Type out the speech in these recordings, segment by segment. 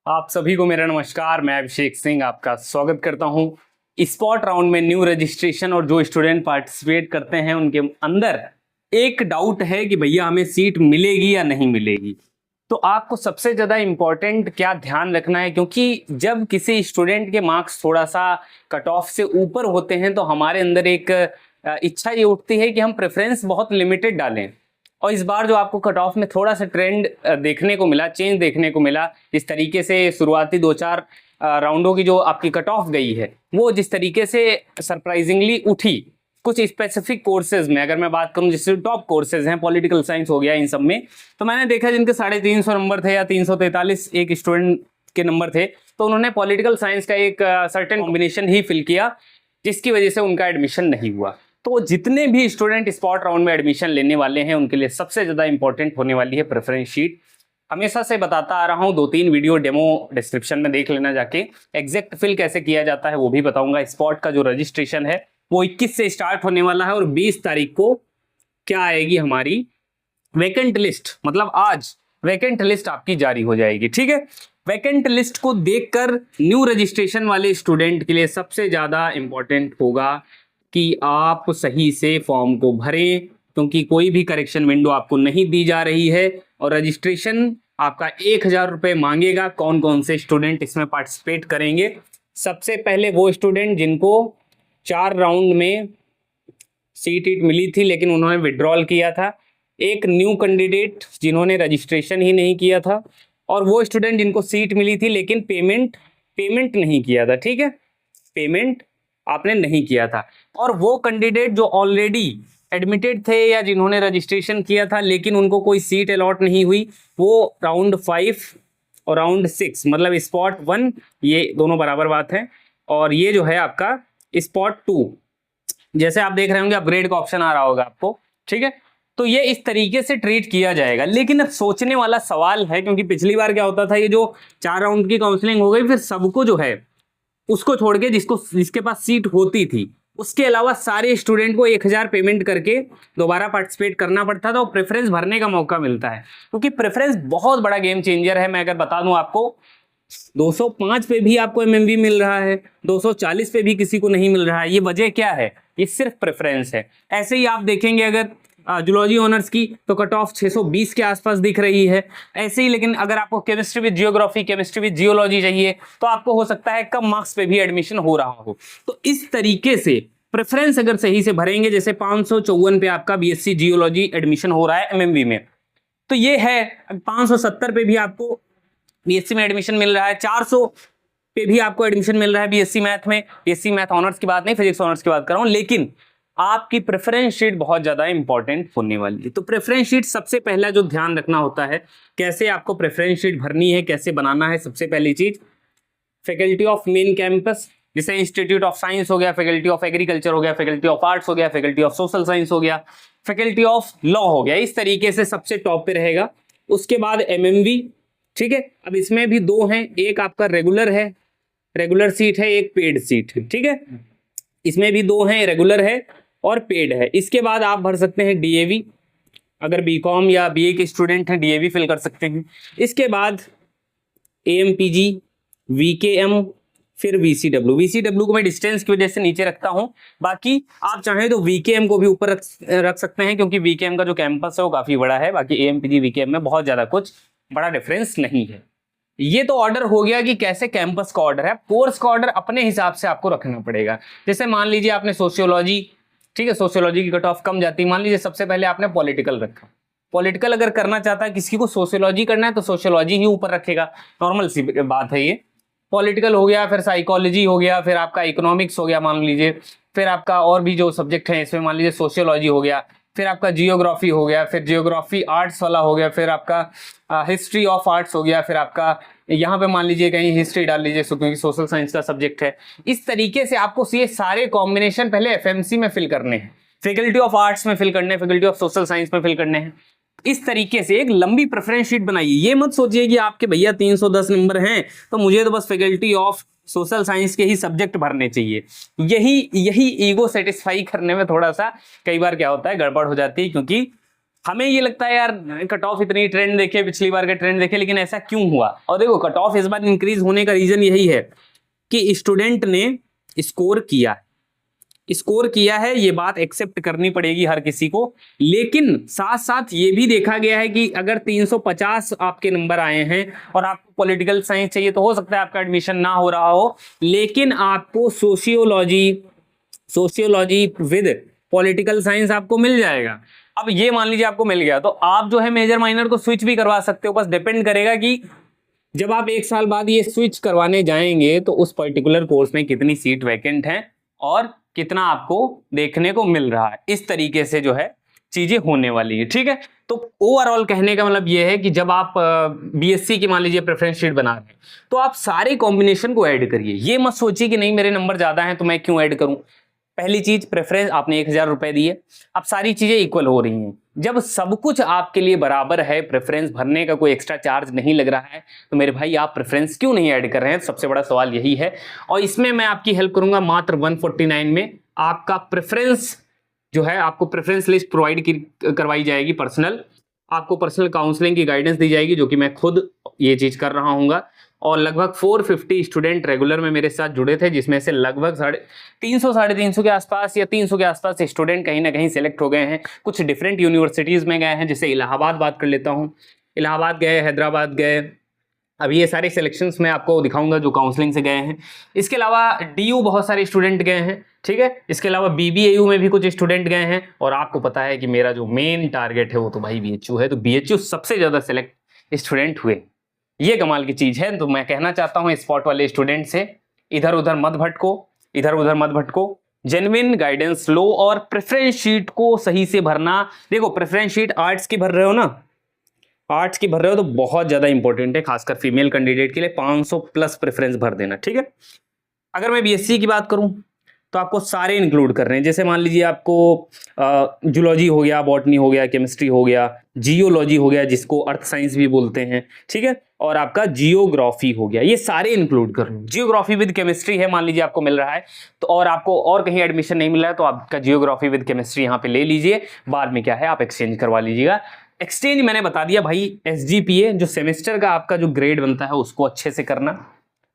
आप सभी को मेरा नमस्कार। मैं अभिषेक सिंह आपका स्वागत करता हूं स्पॉट राउंड में। न्यू रजिस्ट्रेशन और जो स्टूडेंट पार्टिसिपेट करते हैं उनके अंदर एक डाउट है कि भैया हमें सीट मिलेगी या नहीं मिलेगी। तो आपको सबसे ज़्यादा इम्पोर्टेंट क्या ध्यान रखना है, क्योंकि जब किसी स्टूडेंट के मार्क्स थोड़ा सा कट ऑफ से ऊपर होते हैं तो हमारे अंदर एक इच्छा ये उठती है कि हम प्रेफरेंस बहुत लिमिटेड डालें। और इस बार जो आपको कट ऑफ में थोड़ा सा ट्रेंड देखने को मिला, चेंज देखने को मिला, जिस तरीके से शुरुआती 2-4 राउंडों की जो आपकी कट ऑफ गई है वो जिस तरीके से सरप्राइजिंगली उठी कुछ स्पेसिफिक कोर्सेज में, अगर मैं बात करूं जैसे टॉप कोर्सेज हैं, पॉलिटिकल साइंस हो गया, इन सब में तो मैंने देखा जिनके 350 नंबर थे या 343 एक स्टूडेंट के नंबर थे, तो उन्होंने पॉलिटिकल साइंस का एक सर्टेन कॉम्बिनेशन ही फिल किया जिसकी वजह से उनका एडमिशन नहीं हुआ। तो जितने भी स्टूडेंट स्पॉट राउंड में एडमिशन लेने वाले हैं उनके लिए सबसे ज़्यादा इंपॉर्टेंट होने वाली है प्रेफरेंस शीट। हमेशा से बताता आ रहा हूँ, 2-3 वीडियो डेमो डिस्क्रिप्शन में देख लेना जाके। एग्जैक्ट फिल कैसे किया जाता है वो भी बताऊंगा। स्पॉट का जो रजिस्ट्रेशन है वो 21 से स्टार्ट होने वाला है और 20 तारीख को क्या आएगी हमारी वैकेंट लिस्ट, मतलब आज वैकेंट लिस्ट आपकी जारी हो जाएगी। ठीक है, वैकेंट लिस्ट को देखकर न्यू रजिस्ट्रेशन वाले स्टूडेंट के लिए सबसे ज़्यादा इंपॉर्टेंट होगा कि आप सही से फॉर्म को भरें, क्योंकि कोई भी करेक्शन विंडो आपको नहीं दी जा रही है और रजिस्ट्रेशन आपका 1000 रुपये मांगेगा। कौन कौन से स्टूडेंट इसमें पार्टिसिपेट करेंगे? सबसे पहले वो स्टूडेंट जिनको 4 राउंड में सीट मिली थी लेकिन उन्होंने विड्रॉल किया था, एक न्यू कैंडिडेट जिन्होंने रजिस्ट्रेशन ही नहीं किया था, और वो स्टूडेंट जिनको सीट मिली थी लेकिन पेमेंट नहीं किया था। ठीक है, पेमेंट आपने नहीं किया था। और वो कैंडिडेट जो ऑलरेडी एडमिटेड थे या जिन्होंने रजिस्ट्रेशन किया था लेकिन उनको कोई सीट अलॉट नहीं हुई, वो राउंड 5 और राउंड 6 मतलब स्पॉट 1, ये दोनों बराबर बात है, और ये जो है आपका स्पॉट 2, जैसे आप देख रहे होंगे अपग्रेड का ऑप्शन आ रहा होगा आपको। ठीक है, तो ये इस तरीके से ट्रीट किया जाएगा। लेकिन अब सोचने वाला सवाल है, क्योंकि पिछली बार क्या होता था, ये जो 4 राउंड की काउंसलिंग हो गई, फिर सबको जो है उसको छोड़ के जिसके पास सीट होती थी उसके अलावा सारे स्टूडेंट को 1000 पेमेंट करके दोबारा पार्टिसिपेट करना पड़ता था और प्रेफरेंस भरने का मौका मिलता है। क्योंकि प्रेफरेंस बहुत बड़ा गेम चेंजर है। मैं अगर बता दूं आपको, 205 पे भी आपको एमएमवी मिल रहा है, 240 पे भी किसी को नहीं मिल रहा है। ये वजह क्या है? ये सिर्फ प्रेफरेंस है। ऐसे ही आप देखेंगे अगर जूलॉजी ऑनर्स की तो कट ऑफ 620 के आसपास दिख रही है ऐसे ही। लेकिन अगर आपको chemistry with geography, chemistry with geology चाहिए तो आपको हो सकता है कम मार्क्स पे भी एडमिशन हो रहा हो। तो इस तरीके से प्रेफरेंस अगर सही से भरेंगे, जैसे 554 पे आपका बीएससी जियोलॉजी एडमिशन हो रहा है एमएमवी में, तो ये है 570 पे भी आपको बीएससी में एडमिशन मिल रहा है, 400 पे भी आपको एडमिशन मिल रहा है बीएससी मैथ में। बीएससी मैथ ऑनर्स की बात नहीं, फिजिक्स ऑनर्स की बात कर रहा हूं। लेकिन आपकी प्रेफरेंस शीट बहुत ज्यादा इंपॉर्टेंट होने वाली है। तो प्रेफरेंस शीट सबसे पहला जो ध्यान रखना होता है, कैसे आपको प्रेफरेंस शीट भरनी है, कैसे बनाना है। सबसे पहली चीज, फैकल्टी ऑफ मेन कैंपस, जैसे इंस्टीट्यूट ऑफ साइंस हो गया, फैकल्टी ऑफ एग्रीकल्चर हो गया, फैकल्टी ऑफ आर्ट्स हो गया, फैकल्टी ऑफ सोशल साइंस हो गया, फैकल्टी ऑफ लॉ हो गया। इस तरीके से सबसे टॉप पे रहेगा। उसके बाद एमएमवी। ठीक है, अब इसमें भी 2 हैं, एक आपका रेगुलर है, रेगुलर सीट है, एक पेड सीट है। ठीक है, इसमें भी 2 हैं, रेगुलर है और पेड है। इसके बाद आप भर सकते हैं डीएवी, अगर बीकॉम या बीए के स्टूडेंट हैं डीएवी फिल कर सकते हैं। इसके बाद एएमपीजी, वीकेएम, फिर वीसीडब्ल्यू। वीसीडब्ल्यू को मैं डिस्टेंस की वजह से नीचे रखता हूं, बाकी आप चाहें तो वीकेएम को भी ऊपर रख सकते हैं, क्योंकि वीकेएम का जो कैंपस है वो काफी बड़ा है। बाकी एएमपीजी वीकेएम में बहुत ज्यादा कुछ बड़ा डिफरेंस नहीं है। ये तो ऑर्डर हो गया कि कैसे कैंपस का ऑर्डर है। कोर्स का ऑर्डर अपने हिसाब से आपको रखना पड़ेगा। जैसे मान लीजिए आपने सोशियोलॉजी, ठीक है, सोशियोलॉजी की कट ऑफ कम जाती है। मान लीजिए सबसे पहले आपने पॉलिटिकल रखा, पॉलिटिकल अगर करना चाहता है किसी को सोशियोलॉजी करना है तो सोशियोलॉजी ही ऊपर रखेगा, नॉर्मल सी बात है ये। पॉलिटिकल हो गया, फिर साइकोलॉजी हो गया, फिर आपका इकोनॉमिक्स हो गया मान लीजिए, फिर आपका और भी जो सब्जेक्ट है इसमें मान लीजिए सोशियोलॉजी हो गया, फिर आपका जियोग्राफी हो गया, फिर जियोग्राफी आर्ट्स वाला हो गया, फिर आपका हिस्ट्री ऑफ आर्ट्स हो गया, फिर आपका यहाँ पे मान लीजिए कहीं हिस्ट्री डाल लीजिए क्योंकि सोशल साइंस का सब्जेक्ट है। इस तरीके से आपको ये सारे कॉम्बिनेशन पहले एफएमसी में फिल करने हैं, फैकल्टी ऑफ आर्ट्स में फिल करने हैं, फैकल्टी ऑफ सोशल साइंस में फिल करने हैं। इस तरीके से एक लंबी प्रेफरेंस शीट बनाइए। ये मत सोचिए कि आपके भैया 310 नंबर हैं तो मुझे तो बस फैकल्टी ऑफ सोशल साइंस के ही सब्जेक्ट भरने चाहिए। यही ईगो सेटिस्फाई करने में थोड़ा सा कई बार क्या होता है, गड़बड़ हो जाती है, क्योंकि हमें ये लगता है यार कट ऑफ इतनी ट्रेंड देखे, पिछली बार का ट्रेंड देखे, लेकिन ऐसा क्यों हुआ? और देखो कट ऑफ इस बार इंक्रीज होने का रीजन यही है कि स्टूडेंट ने स्कोर किया है, ये बात एक्सेप्ट करनी पड़ेगी हर किसी को। लेकिन साथ साथ ये भी देखा गया है कि अगर 350 आपके नंबर आए हैं और आपको पॉलिटिकल साइंस चाहिए तो हो सकता है आपका एडमिशन ना हो रहा हो, लेकिन आपको सोशियोलॉजी विद पॉलिटिकल साइंस आपको मिल जाएगा। अब ये मान लीजिए आपको मिल गया तो आप जो है मेजर माइनर को स्विच भी करवा सकते हो, बस डिपेंड करेगा कि जब आप 1 साल बाद ये स्विच करवाने जाएंगे तो उस पर्टिकुलर कोर्स में कितनी सीट वैकेंट है और कितना आपको देखने को मिल रहा है। इस तरीके से जो है चीजें होने वाली है, ठीक है। तो ओवरऑल कहने का मतलब ये है कि जब आप बीएससी की मान लीजिए प्रेफरेंस शीट बना रहे हैं तो आप सारे कॉम्बिनेशन को ऐड करिए। ये मत सोचिए कि नहीं मेरे नंबर ज्यादा हैं तो मैं क्यों ऐड करूं। पहली चीज, प्रेफरेंस आपने 1000 रुपए दिए, अब सारी चीजें इक्वल हो रही हैं। जब सब कुछ आपके लिए बराबर है, प्रेफरेंस भरने का कोई एक्स्ट्रा चार्ज नहीं लग रहा है, तो मेरे भाई आप प्रेफरेंस क्यों नहीं ऐड कर रहे हैं? सबसे बड़ा सवाल यही है। और इसमें मैं आपकी हेल्प करूंगा मात्र 149 में। आपका प्रेफरेंस जो है, आपको प्रेफरेंस लिस्ट प्रोवाइड करवाई जाएगी पर्सनल, आपको पर्सनल काउंसलिंग की गाइडेंस दी जाएगी, जो कि मैं खुद ये चीज कर रहा हूँ। और लगभग 450 स्टूडेंट रेगुलर में मेरे साथ जुड़े थे, जिसमें से लगभग 350 के आसपास या 300 के आसपास स्टूडेंट कहीं ना कहीं सेलेक्ट हो गए हैं। कुछ डिफरेंट यूनिवर्सिटीज़ में गए हैं, जैसे इलाहाबाद बात कर लेता हूँ, इलाहाबाद गए, हैदराबाद गए। अभी ये सारे सिलेक्शंस मैं आपको दिखाऊंगा जो काउंसलिंग से गए हैं। इसके अलावा डीयू बहुत सारे स्टूडेंट गए हैं, ठीक है। इसके अलावा बीबीएयू में भी कुछ स्टूडेंट गए हैं। और आपको पता है कि मेरा जो मेन टारगेट है वो तो भाई बीएचयू है, तो बीएचयू सबसे ज़्यादा सेलेक्ट स्टूडेंट हुए। ये कमाल की चीज है। तो मैं कहना चाहता हूं स्पॉट वाले स्टूडेंट से, इधर उधर मत भटको, जेन्युइन गाइडेंस लो और प्रेफरेंस शीट को सही से भरना। देखो प्रेफरेंस शीट आर्ट्स की भर रहे हो ना, आर्ट्स की भर रहे हो तो बहुत ज्यादा इंपॉर्टेंट है, खासकर फीमेल कैंडिडेट के लिए 500 प्लस प्रेफरेंस भर देना, ठीक है। अगर मैं बीएससी की बात करूं तो आपको सारे इंक्लूड कर रहे हैं। जैसे मान लीजिए आपको जूलॉजी हो गया, बॉटनी हो गया, केमिस्ट्री हो गया, जियोलॉजी हो गया जिसको अर्थ साइंस भी बोलते हैं, ठीक है, और आपका जियोग्राफी हो गया, ये सारे इंक्लूड कर रहे हैं। जियोग्राफी विद केमिस्ट्री है, मान लीजिए आपको मिल रहा है तो, और आपको और कहीं एडमिशन नहीं मिल रहा है तो आपका जियोग्राफी विद केमिस्ट्री यहाँ पे ले लीजिए। बाद में क्या है आप एक्सचेंज करवा लीजिएगा। एक्सचेंज मैंने बता दिया भाई, एसजीपीए जो सेमेस्टर का आपका जो ग्रेड बनता है उसको अच्छे से करना।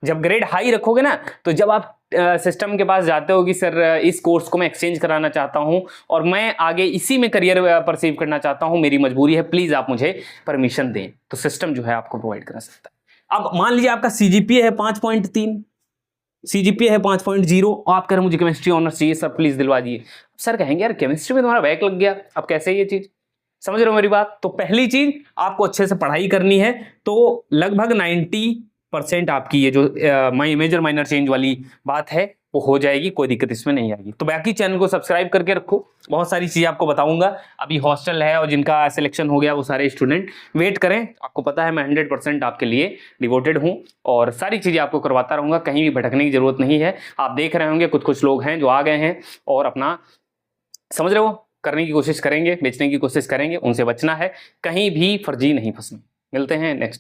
जब ग्रेड हाई रखोगे ना तो जब आप सिस्टम के पास जाते हो कि सर इस कोर्स को मैं एक्सचेंज कराना चाहता हूं और मैं आगे इसी में करियर परसीव करना चाहता हूं, मेरी मजबूरी है, प्लीज आप मुझे परमिशन दें, तो सिस्टम जो है आपको प्रोवाइड करा सकता है। अब मान लीजिए आपका सीजीपीए है 5.3, सीजीपीए है 5.0, आप कह रहे मुझे केमिस्ट्री ऑनर्स चाहिए सर, प्लीज दिलवा दिए। सर कहेंगे यार केमिस्ट्री में तुम्हारा बैक लग गया, अब कैसे ये चीज, समझ रहे हो मेरी बात? तो पहली चीज आपको अच्छे से पढ़ाई करनी है। तो लगभग 90% आपकी ये जो मेजर माइनर चेंज वाली बात है वो हो जाएगी, कोई दिक्कत इसमें नहीं आएगी। तो बाकी चैनल को सब्सक्राइब करके रखो, बहुत सारी चीज़ें आपको बताऊंगा। अभी हॉस्टल है और जिनका सिलेक्शन हो गया वो सारे स्टूडेंट वेट करें, आपको पता है मैं 100% आपके लिए डिवोटेड हूं और सारी चीज़ें आपको करवाता रहूंगा, कहीं भी भटकने की जरूरत नहीं है। आप देख रहे होंगे कुछ लोग हैं जो आ गए हैं और अपना, समझ रहे हो, करने की कोशिश करेंगे, बेचने की कोशिश करेंगे, उनसे बचना है, कहीं भी फर्जी नहीं फंसना। मिलते हैं नेक्स्ट।